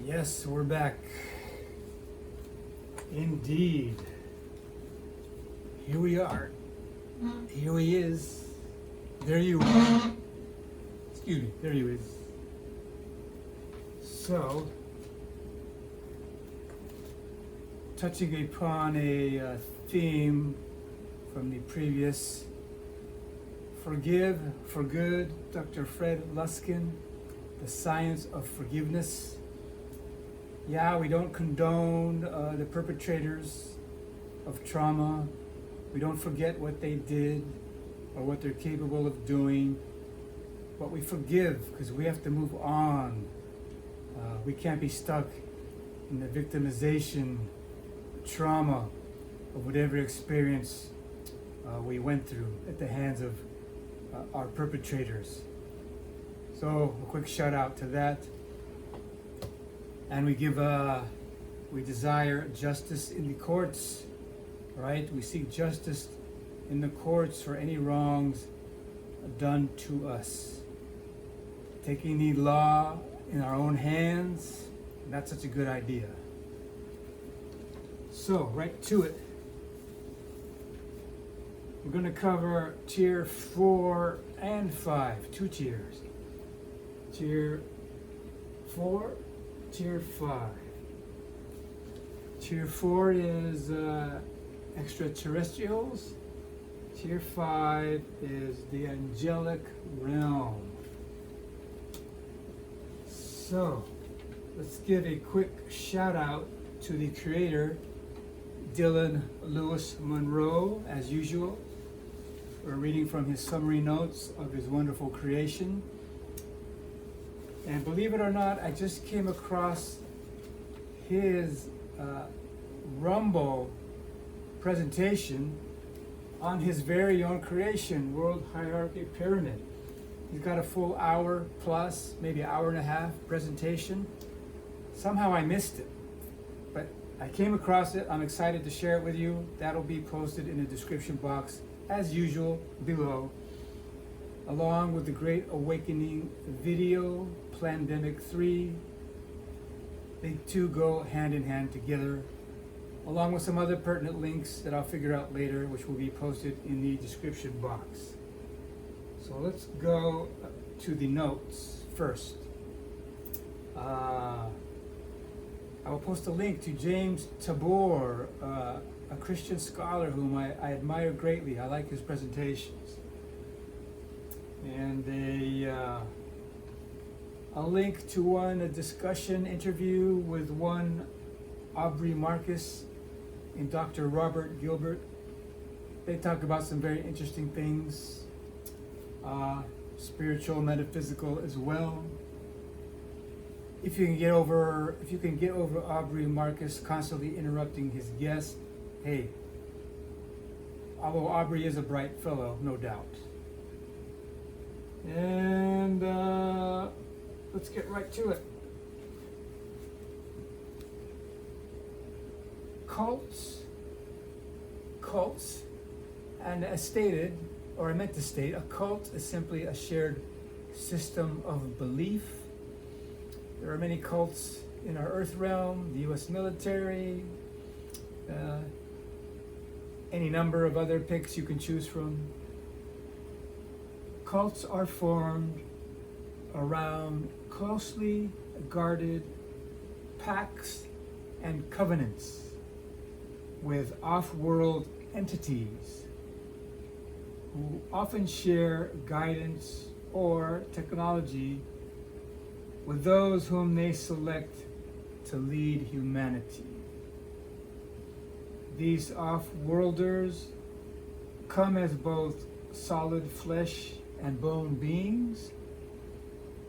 Yes, we're back. Indeed. Here we are. Here he is. There you are. Excuse me, there he is. So, touching upon a theme from the previous Forgive for Good, Dr. Fred Luskin, The Science of Forgiveness. Yeah, we don't condone the perpetrators of trauma. We don't forget what they did or what they're capable of doing. But we forgive because we have to move on. We can't be stuck in the victimization, trauma of whatever experience we went through at the hands of our perpetrators. So a quick shout out to that. And we desire justice in the courts, right? We seek justice in the courts for any wrongs done to us. Taking the law in our own hands, not such a good idea. So, right to it. We're going to cover tier 4 and 5, 2 tiers. Tier 4, tier 5. Tier 4 is extraterrestrials. Tier 5 is the angelic realm. So, let's give a quick shout out to the creator, Louis Monroe, as usual. We're reading from his summary notes of his wonderful creation. And believe it or not, I just came across his Rumble presentation on his very own creation, World Hierarchy Pyramid. He's got a full hour plus, maybe an hour and a half presentation. Somehow I missed it, but I came across it. I'm excited to share it with you. That'll be posted in the description box as usual below, along with the Great Awakening video, Plandemic 3. They two go hand in hand together, along with some other pertinent links that I'll figure out later, which will be posted in the description box. So let's go to the notes first. I will post a link to James Tabor, a Christian scholar whom I admire greatly. I like his presentations. And a link to a discussion interview with one Aubrey Marcus and Dr. Robert Gilbert. They talk about some very interesting things. Spiritual, metaphysical as well. If you can get over Aubrey Marcus constantly interrupting his guests, hey, although Aubrey is a bright fellow, no doubt. And let's get right to it. Cults, and as stated, or I meant to state, a cult is simply a shared system of belief. There are many cults in our earth realm, the US military, any number of other picks you can choose from. Cults are formed around closely guarded pacts and covenants with off-world entities who often share guidance or technology with those whom they select to lead humanity. These off-worlders come as both solid flesh and bone beings,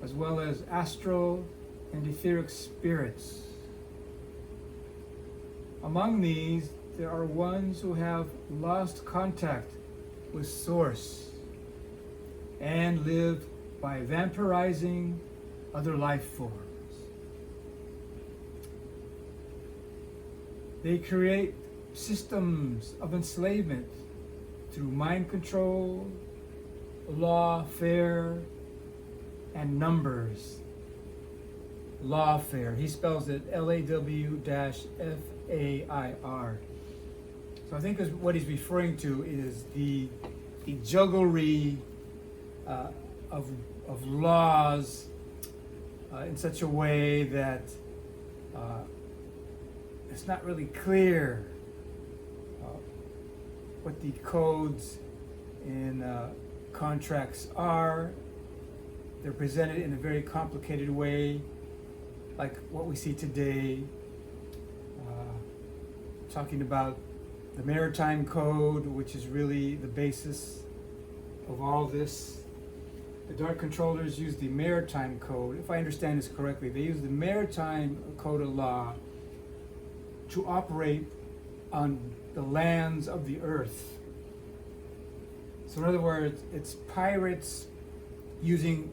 as well as astral and etheric spirits. Among these, there are ones who have lost contact with Source and live by vampirizing other life forms. They create systems of enslavement through mind control, lawfare, and numbers. lawfare. He spells it Law-Fair. So I think what he's referring to is the jugglery of laws in such a way that it's not really clear what the codes in contracts are. They're presented in a very complicated way, like what we see today, talking about the maritime code, which is really the basis of all this. The Dark Controllers use the maritime code, if I understand this correctly. They use the maritime code of law to operate on the lands of the earth. So in other words, it's pirates using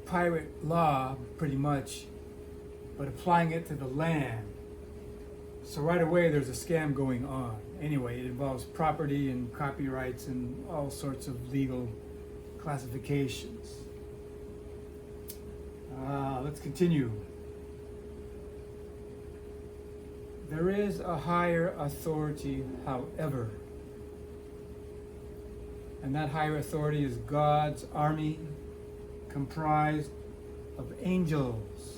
pirate law, pretty much, but applying it to the land. So right away there's a scam going on. Anyway, it involves property and copyrights and all sorts of legal classifications. Let's continue. There is a higher authority, however, and that higher authority is God's army, comprised of angels.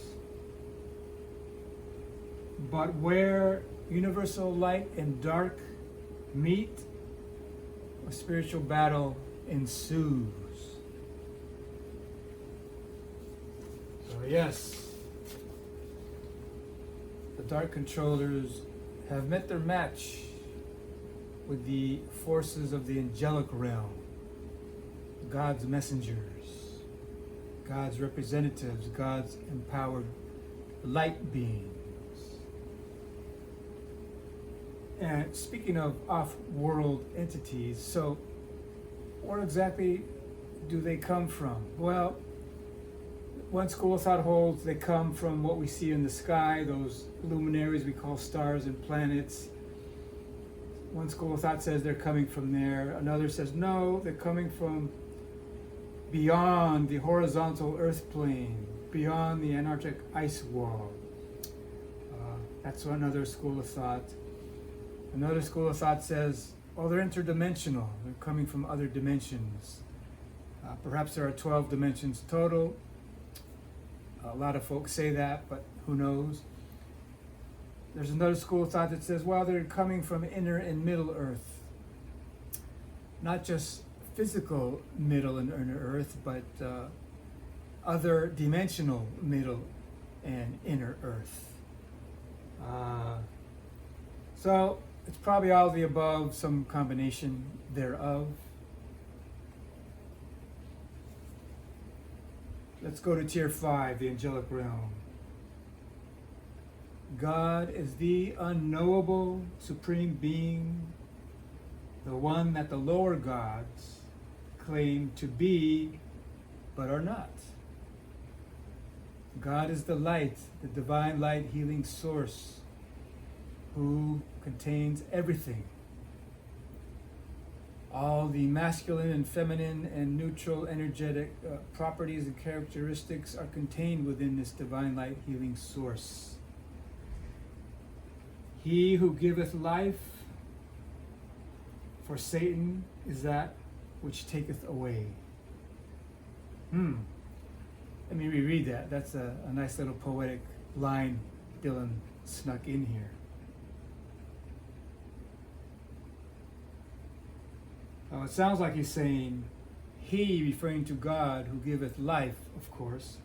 But where universal light and dark meet, a spiritual battle ensues. So yes, the Dark Controllers have met their match with the forces of the angelic realm, God's messengers, God's representatives, God's empowered light beings. And speaking of off-world entities, so where exactly do they come from? Well, one school of thought holds they come from what we see in the sky, those luminaries we call stars and planets. One school of thought says they're coming from there. Another says no, they're coming from beyond the horizontal earth plane, beyond the Antarctic ice wall. That's another school of thought. Another school of thought says, well, they're interdimensional. They're coming from other dimensions. Perhaps there are 12 dimensions total. A lot of folks say that, but who knows? There's another school of thought that says, well, they're coming from inner and middle earth. Not just physical middle and inner earth, but other dimensional middle and inner earth. So it's probably all of the above, some combination thereof. Let's go to tier 5, the angelic realm. God is the unknowable supreme being, the one that the lower gods claim to be, but are not. God is the light, the divine light healing source, who contains everything. All the masculine and feminine and neutral energetic properties and characteristics are contained within this divine light healing source. He who giveth life, for Satan is that which taketh away. Let me reread that. That's a nice little poetic line Dylan snuck in here. Now it sounds like he's saying, he, referring to God who giveth life, of course.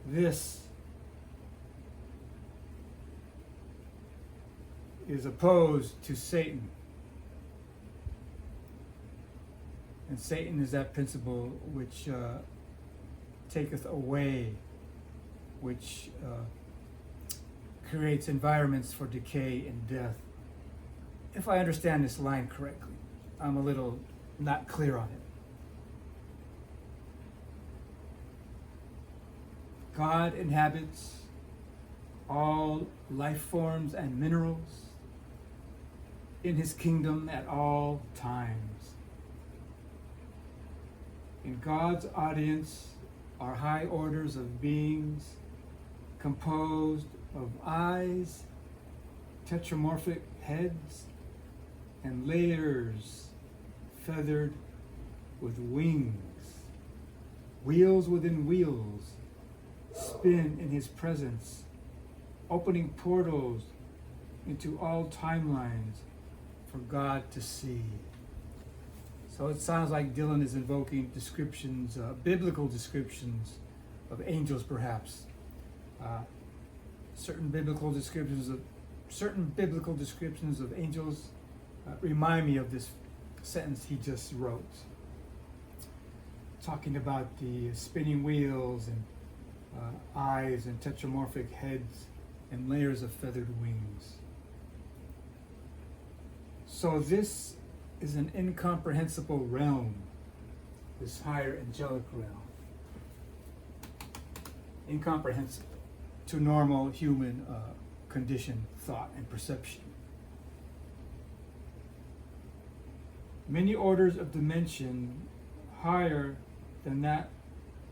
This is opposed to Satan. And Satan is that principle which taketh away, which creates environments for decay and death. If I understand this line correctly, I'm a little not clear on it. God inhabits all life forms and minerals in his kingdom at all times. In God's audience are high orders of beings composed of eyes, tetramorphic heads, and layers feathered with wings. Wheels within wheels spin in his presence, opening portals into all timelines for God to see. So it sounds like Dylan is invoking descriptions, biblical descriptions of angels, perhaps. Certain biblical descriptions of angels remind me of this sentence he just wrote, talking about the spinning wheels and eyes and tetramorphic heads and layers of feathered wings. So this is an incomprehensible realm, this higher angelic realm. Incomprehensible to normal human conditioned thought and perception. Many orders of dimension higher than that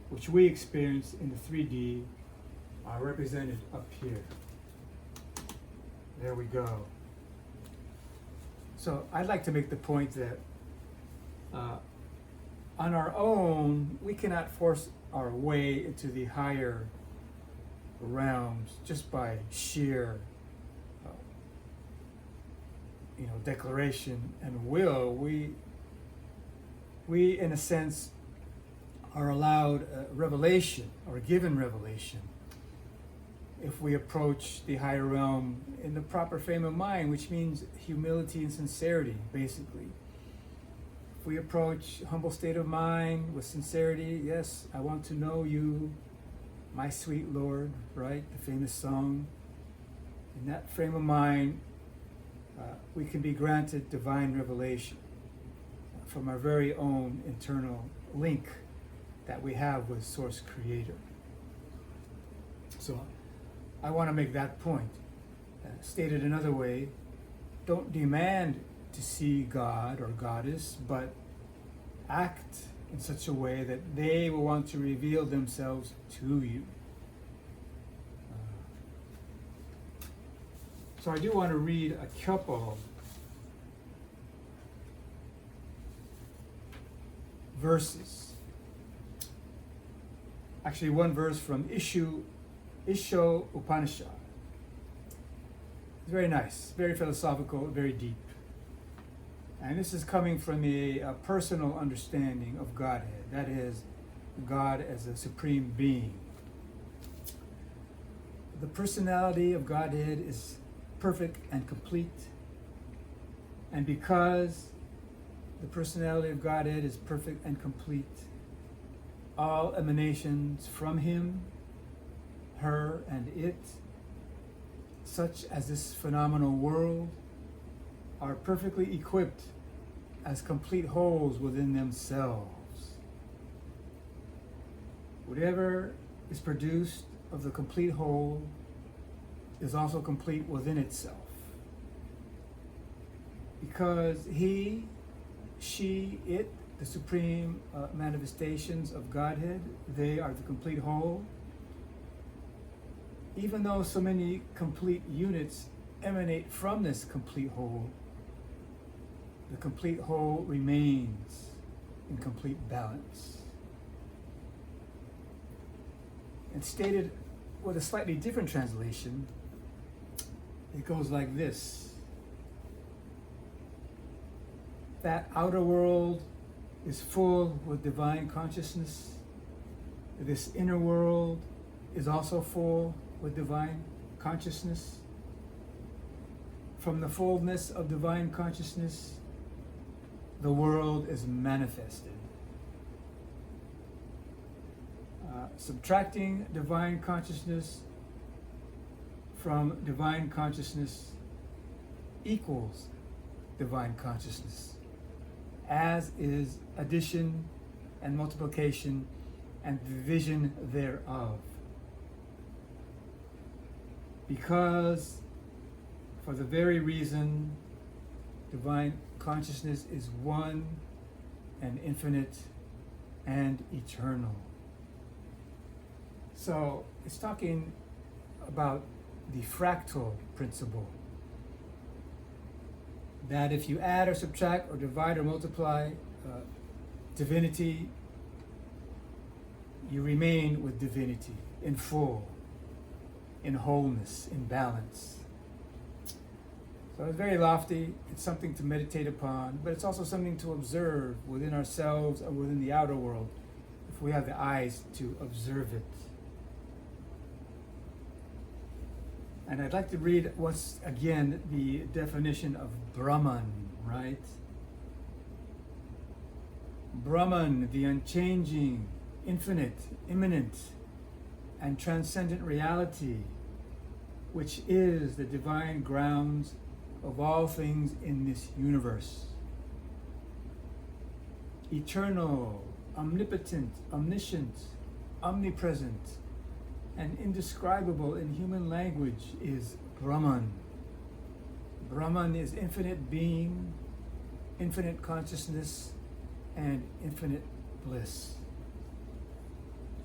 which we experience in the 3D are represented up here. There we go. So I'd like to make the point that on our own, we cannot force our way into the higher realms just by sheer declaration and will. We in a sense are allowed revelation or given revelation if we approach the higher realm in the proper frame of mind, which means humility and sincerity, basically. If we approach humble state of mind with sincerity, yes, I want to know you, my sweet Lord, right? The famous song. In that frame of mind, we can be granted divine revelation from our very own internal link that we have with Source Creator. So I want to make that point. Stated another way, don't demand to see God or Goddess, but act in such a way that they will want to reveal themselves to you. So I do want to read a couple verses. Actually, one verse from Isho Upanishad. It's very nice, very philosophical, very deep. And this is coming from a personal understanding of Godhead. That is, God as a supreme being. The personality of Godhead is perfect and complete. And because the personality of Godhead is perfect and complete, all emanations from Him, her, and it, such as this phenomenal world, are perfectly equipped as complete wholes within themselves. Whatever is produced of the complete whole is also complete within itself. Because he, she, it, the supreme manifestations of Godhead, they are the complete whole. Even though so many complete units emanate from this complete whole, the complete whole remains in complete balance. And stated with a slightly different translation, it goes like this: that outer world is full with divine consciousness. This inner world is also full with divine consciousness. From the fullness of divine consciousness, the world is manifested. Subtracting divine consciousness from divine consciousness equals divine consciousness, as is addition and multiplication and division thereof. Because for the very reason divine consciousness is one and infinite and eternal. So it's talking about the fractal principle. That if you add or subtract or divide or multiply divinity, you remain with divinity in full, in wholeness, in balance. So it's very lofty. It's something to meditate upon, but it's also something to observe within ourselves or within the outer world, if we have the eyes to observe it. And I'd like to read once again the definition of Brahman, right? Brahman, the unchanging, infinite, immanent, and transcendent reality, which is the divine grounds of all things in this universe. Eternal, omnipotent, omniscient, omnipresent, and indescribable in human language is Brahman. Brahman is infinite being, infinite consciousness, and infinite bliss.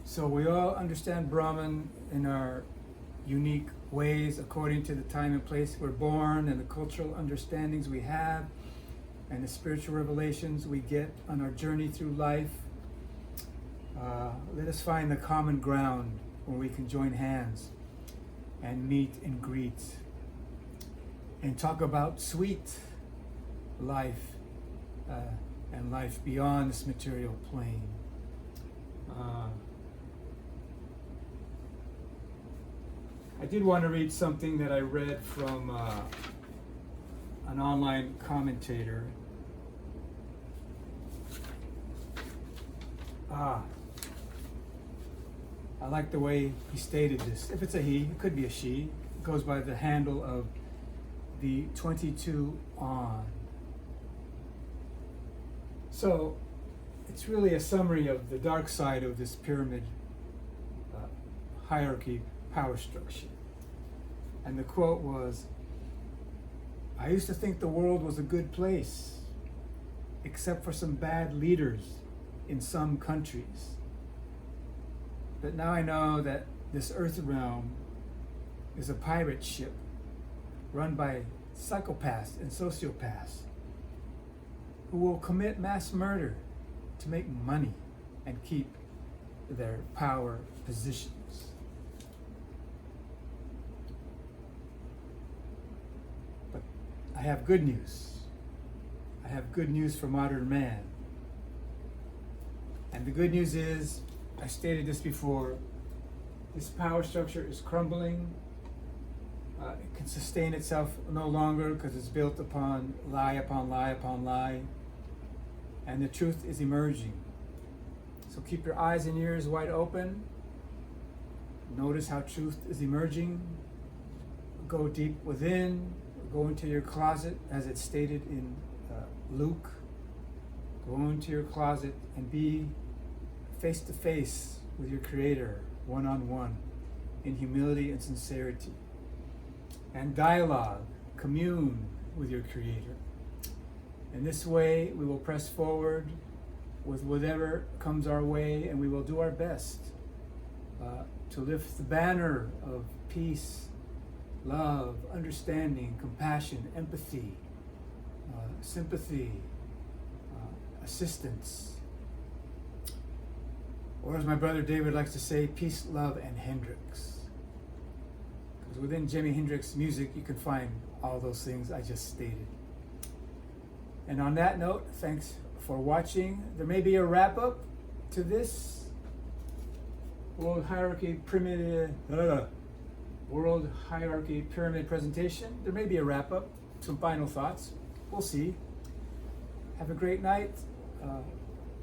So we all understand Brahman in our unique ways according to the time and place we're born and the cultural understandings we have and the spiritual revelations we get on our journey through life. Let us find the common ground where we can join hands and meet and greet and talk about sweet life and life beyond this material plane. I did want to read something that I read from an online commentator. I like the way he stated this. If it's a he, it could be a she. It goes by the handle of the 22 on. So it's really a summary of the dark side of this pyramid hierarchy power structure. And the quote was, "I used to think the world was a good place, except for some bad leaders in some countries. But now I know that this earth realm is a pirate ship run by psychopaths and sociopaths who will commit mass murder to make money and keep their power positions." But I have good news. I have good news for modern man. And the good news is, I stated this before, this power structure is crumbling. It can sustain itself no longer because it's built upon lie upon lie upon lie. And the truth is emerging. So keep your eyes and ears wide open. Notice how truth is emerging. Go deep within. Go into your closet, as it's stated in Luke. Go into your closet and be face to face with your Creator, one-on-one, in humility and sincerity. And dialogue, commune with your Creator. In this way, we will press forward with whatever comes our way, and we will do our best to lift the banner of peace, love, understanding, compassion, empathy, sympathy, assistance. Or as my brother David likes to say, peace, love, and Hendrix. Because within Jimi Hendrix music, you can find all those things I just stated. And on that note, thanks for watching. There may be a wrap-up to this World Hierarchy Pyramid presentation. There may be a wrap-up, some final thoughts. We'll see. Have a great night.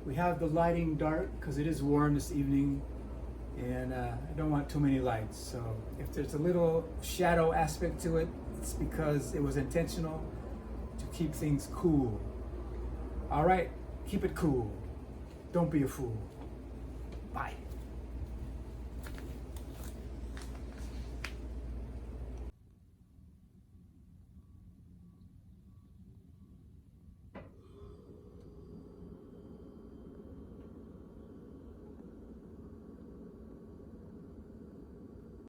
We have the lighting dark because it is warm this evening, and I don't want too many lights. So if there's a little shadow aspect to it, it's because it was intentional to keep things cool. All right, keep it cool. Don't be a fool. Bye.